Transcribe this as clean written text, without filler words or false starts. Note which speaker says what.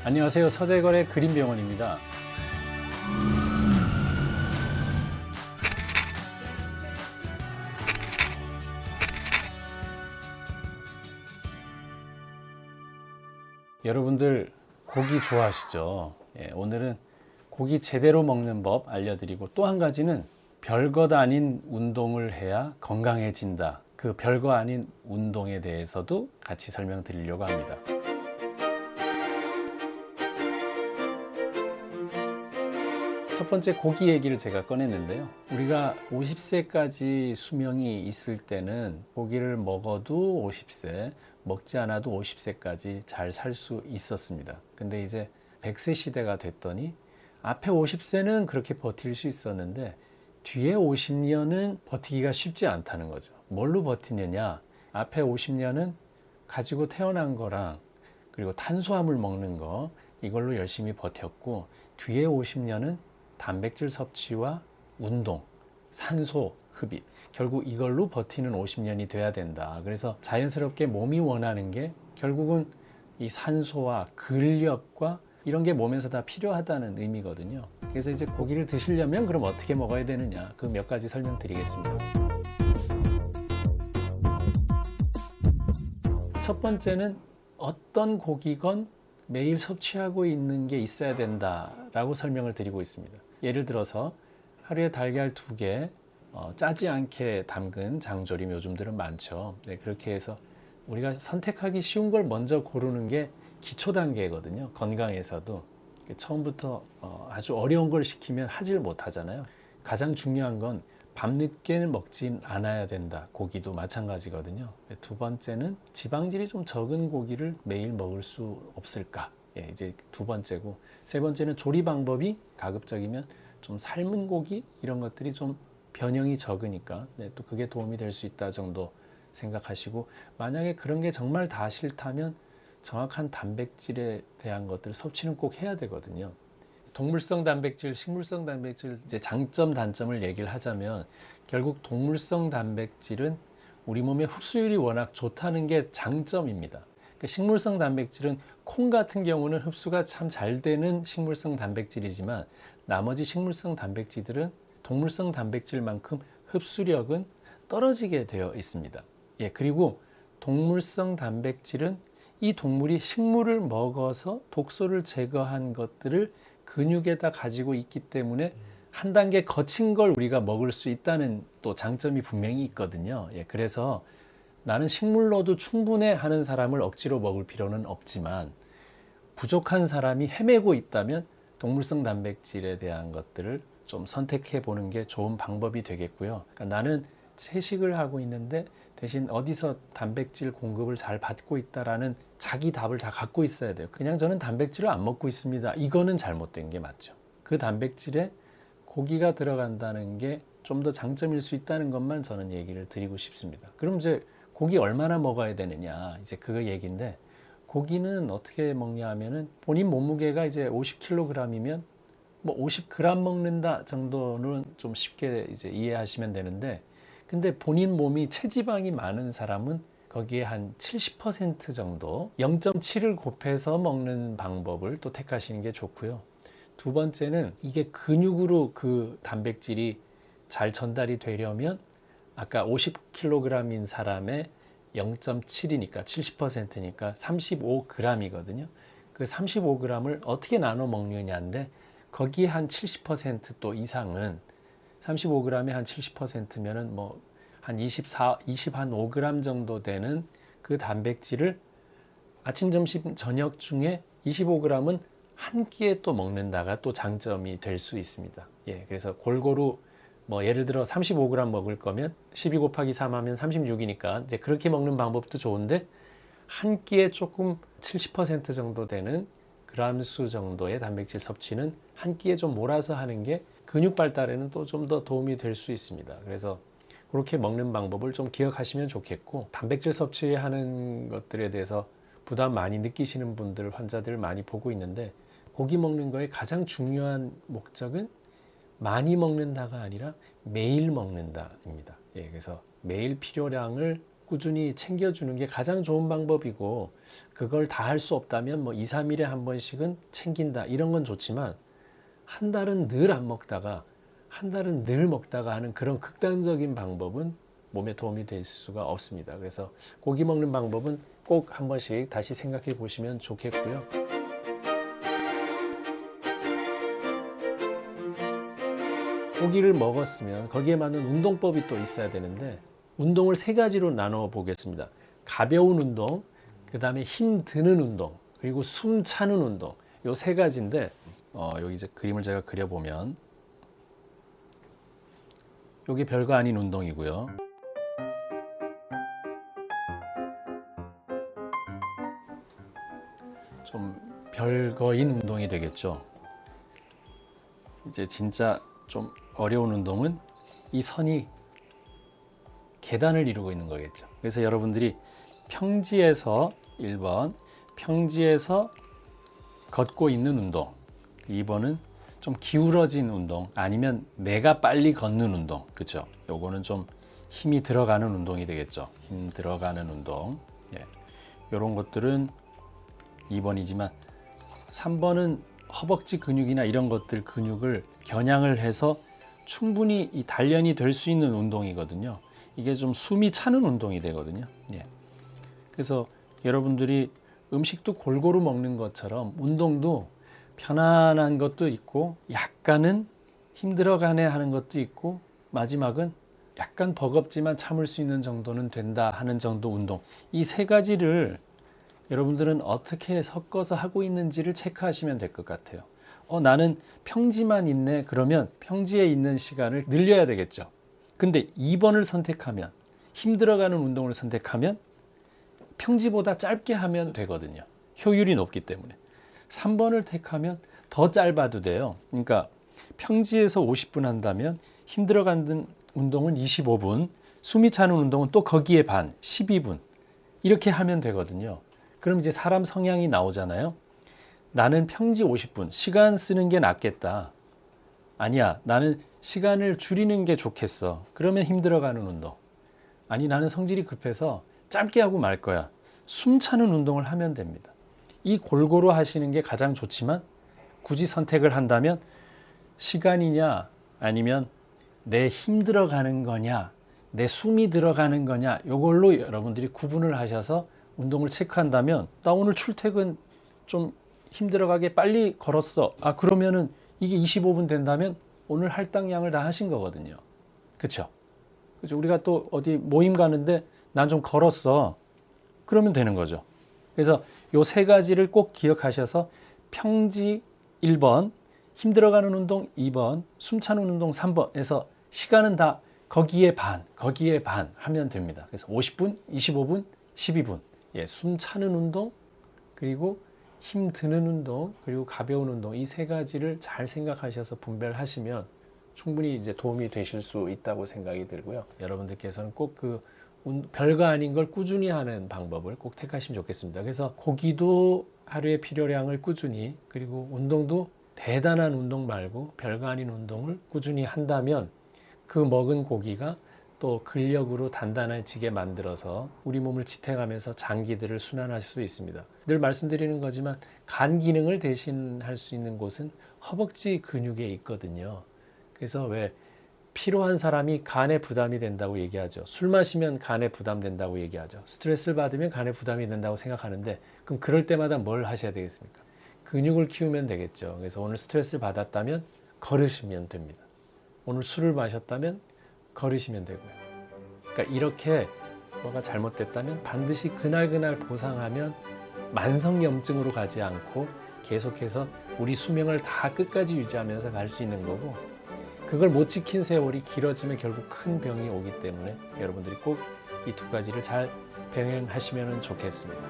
Speaker 1: 안녕하세요. 서재걸의 그린병원입니다. 여러분들 고기 좋아하시죠? 오늘은 고기 제대로 먹는 법 알려드리고, 또 한 가지는 별것 아닌 운동을 해야 건강해진다. 그 별거 아닌 운동에 대해서도 같이 설명드리려고 합니다. 첫 번째 고기 얘기를 제가 꺼냈는데요. 우리가 50세까지 수명이 있을 때는 고기를 먹어도 50세, 먹지 않아도 50세까지 잘 살 수 있었습니다. 근데 이제 100세 시대가 됐더니 앞에 50세는 그렇게 버틸 수 있었는데 뒤에 50년은 버티기가 쉽지 않다는 거죠. 뭘로 버티느냐? 앞에 50년은 가지고 태어난 거랑 그리고 탄수화물 먹는 거, 이걸로 열심히 버텼고, 뒤에 50년은 단백질 섭취와 운동, 산소 흡입, 결국 이걸로 버티는 50년이 돼야 된다. 그래서 자연스럽게 몸이 원하는 게 결국은 이 산소와 근력과 이런 게 몸에서 다 필요하다는 의미거든요. 그래서 이제 고기를 드시려면 그럼 어떻게 먹어야 되느냐, 그 몇 가지 설명드리겠습니다. 첫 번째는 어떤 고기건 매일 섭취하고 있는 게 있어야 된다라고 설명을 드리고 있습니다. 예를 들어서 하루에 달걀 2개, 짜지 않게 담근 장조림, 요즘들은 많죠. 네, 그렇게 해서 우리가 선택하기 쉬운 걸 먼저 고르는 게 기초 단계거든요. 건강에서도 처음부터 아주 어려운 걸 시키면 하질 못하잖아요. 가장 중요한 건 밤늦게는 먹진 않아야 된다. 고기도 마찬가지거든요. 두 번째는 지방질이 좀 적은 고기를 매일 먹을 수 없을까? 이제 두 번째고, 세 번째는 조리 방법이 가급적이면 좀 삶은 고기 이런 것들이 좀 변형이 적으니까 또 그게 도움이 될 수 있다 정도 생각하시고, 만약에 그런 게 정말 다 싫다면 정확한 단백질에 대한 것들 섭취는 꼭 해야 되거든요. 동물성 단백질, 식물성 단백질, 이제 장점, 단점을 얘기를 하자면 결국 동물성 단백질은 우리 몸의 흡수율이 워낙 좋다는 게 장점입니다. 그러니까 식물성 단백질은 콩 같은 경우는 흡수가 참 잘 되는 식물성 단백질이지만 나머지 식물성 단백질들은 동물성 단백질만큼 흡수력은 떨어지게 되어 있습니다. 그리고 동물성 단백질은 이 동물이 식물을 먹어서 독소를 제거한 것들을 근육에다 가지고 있기 때문에 한 단계 거친 걸 우리가 먹을 수 있다는 또 장점이 분명히 있거든요. 그래서 나는 식물로도 충분해 하는 사람을 억지로 먹을 필요는 없지만, 부족한 사람이 헤매고 있다면 동물성 단백질에 대한 것들을 좀 선택해 보는 게 좋은 방법이 되겠고요. 그러니까 나는 채식을 하고 있는데 대신 어디서 단백질 공급을 잘 받고 있다라는 자기 답을 다 갖고 있어야 돼요. 그냥 저는 단백질을 안 먹고 있습니다, 이거는 잘못된 게 맞죠. 그 단백질에 고기가 들어간다는 게 좀 더 장점일 수 있다는 것만 저는 얘기를 드리고 싶습니다. 그럼 이제 고기 얼마나 먹어야 되느냐, 이제 그거 얘기인데, 고기는 어떻게 먹냐 하면은 본인 몸무게가 이제 50kg이면 뭐 50g 먹는다 정도는 좀 쉽게 이제 이해하시면 되는데, 근데 본인 몸이 체지방이 많은 사람은 거기에 한 70% 정도, 0.7을 곱해서 먹는 방법을 또 택하시는 게 좋고요. 두 번째는 이게 근육으로 그 단백질이 잘 전달이 되려면 아까 50kg인 사람의 0.7이니까 70%니까 35g이거든요. 그 35g을 어떻게 나눠 먹느냐인데, 거기에 한 70% 이상은 35g에 한 70%면은 뭐 한 25g 정도 되는 그 단백질을 아침, 점심, 저녁 중에 25g은 한 끼에 또 먹는다가 또 장점이 될 수 있습니다. 그래서 골고루 뭐 예를 들어 35g 먹을 거면 12 곱하기 3 하면 36이니까 이제 그렇게 먹는 방법도 좋은데, 한 끼에 조금 70% 정도 되는 그람수 정도의 단백질 섭취는 한 끼에 좀 몰아서 하는 게 근육 발달에는 또 좀 더 도움이 될 수 있습니다. 그래서 그렇게 먹는 방법을 좀 기억하시면 좋겠고, 단백질 섭취하는 것들에 대해서 부담 많이 느끼시는 분들, 환자들 많이 보고 있는데, 고기 먹는 거의 가장 중요한 목적은 많이 먹는다가 아니라 매일 먹는다입니다. 그래서 매일 필요량을 꾸준히 챙겨주는 게 가장 좋은 방법이고, 그걸 다 할 수 없다면 뭐 2, 3일에 한 번씩은 챙긴다, 이런 건 좋지만 한 달은 늘 안 먹다가 한 달은 늘 먹다가 하는 그런 극단적인 방법은 몸에 도움이 될 수가 없습니다. 그래서 고기 먹는 방법은 꼭 한 번씩 다시 생각해 보시면 좋겠고요. 고기를 먹었으면 거기에 맞는 운동법이 또 있어야 되는데, 운동을 세 가지로 나눠 보겠습니다. 가벼운 운동, 그 다음에 힘 드는 운동, 그리고 숨 차는 운동. 요 세 가지인데, 여기 이제 그림을 제가 그려보면 요게 별거 아닌 운동이고요. 좀 별거인 운동이 되겠죠. 이제 진짜 좀 어려운 운동은 이 선이 계단을 이루고 있는 거겠죠. 그래서 여러분들이 평지에서 1번, 평지에서 걷고 있는 운동, 2번은 좀 기울어진 운동, 아니면 내가 빨리 걷는 운동, 그렇죠? 요거는 좀 힘이 들어가는 운동이 되겠죠. 힘 들어가는 운동. 예. 이런 것들은 2번이지만 3번은 허벅지 근육이나 이런 것들 근육을 겨냥을 해서 충분히 이 단련이 될 수 있는 운동이거든요. 이게 좀 숨이 차는 운동이 되거든요. 예. 그래서 여러분들이 음식도 골고루 먹는 것처럼 운동도 편안한 것도 있고 약간은 힘들어가네 하는 것도 있고, 마지막은 약간 버겁지만 참을 수 있는 정도는 된다 하는 정도 운동, 이 세 가지를 여러분들은 어떻게 섞어서 하고 있는지를 체크하시면 될 것 같아요. 나는 평지만 있네. 그러면 평지에 있는 시간을 늘려야 되겠죠. 근데 2번을 선택하면, 힘들어가는 운동을 선택하면 평지보다 짧게 하면 되거든요. 효율이 높기 때문에. 3번을 택하면 더 짧아도 돼요. 그러니까 평지에서 50분 한다면 힘들어가는 운동은 25분, 숨이 차는 운동은 또 거기에 반, 12분. 이렇게 하면 되거든요. 그럼 이제 사람 성향이 나오잖아요. 나는 평지 50분, 시간 쓰는 게 낫겠다. 아니야, 나는 시간을 줄이는 게 좋겠어. 그러면 힘들어가는 운동. 아니, 나는 성질이 급해서 짧게 하고 말 거야. 숨 차는 운동을 하면 됩니다. 이 골고루 하시는 게 가장 좋지만, 굳이 선택을 한다면 시간이냐 아니면 내 힘 들어가는 거냐, 내 숨이 들어가는 거냐, 이걸로 여러분들이 구분을 하셔서 운동을 체크한다면, 나 오늘 출퇴근 좀 힘들어가게 빨리 걸었어. 그러면은 이게 25분 된다면 오늘 할당량을 다 하신 거거든요. 그렇죠? 우리가 또 어디 모임 가는데 난 좀 걸었어. 그러면 되는 거죠. 그래서 요 세 가지를 꼭 기억하셔서 평지 1번, 힘들어가는 운동 2번, 숨차는 운동 3번에서 시간은 다 거기에 반 하면 됩니다. 그래서 50분, 25분, 12분. 예, 숨차는 운동, 그리고 힘 드는 운동, 그리고 가벼운 운동, 이 세 가지를 잘 생각하셔서 분별하시면 충분히 이제 도움이 되실 수 있다고 생각이 들고요. 여러분들께서는 꼭 그 별거 아닌 걸 꾸준히 하는 방법을 꼭 택하시면 좋겠습니다. 그래서 고기도 하루의 필요량을 꾸준히, 그리고 운동도 대단한 운동 말고 별거 아닌 운동을 꾸준히 한다면 그 먹은 고기가 또 근력으로 단단해지게 만들어서 우리 몸을 지탱하면서 장기들을 순환할 수 있습니다. 늘 말씀드리는 거지만 간 기능을 대신할 수 있는 곳은 허벅지 근육에 있거든요. 그래서 왜 피로한 사람이 간에 부담이 된다고 얘기하죠. 술 마시면 간에 부담된다고 얘기하죠. 스트레스를 받으면 간에 부담이 된다고 생각하는데, 그럼 그럴 때마다 뭘 하셔야 되겠습니까? 근육을 키우면 되겠죠. 그래서 오늘 스트레스를 받았다면 걸으시면 됩니다. 오늘 술을 마셨다면 걸으시면 되고요. 그러니까 이렇게 뭐가 잘못됐다면 반드시 그날 보상하면 만성염증으로 가지 않고 계속해서 우리 수명을 다 끝까지 유지하면서 갈 수 있는 거고, 그걸 못 지킨 세월이 길어지면 결국 큰 병이 오기 때문에 여러분들이 꼭 이 두 가지를 잘 병행하시면 좋겠습니다.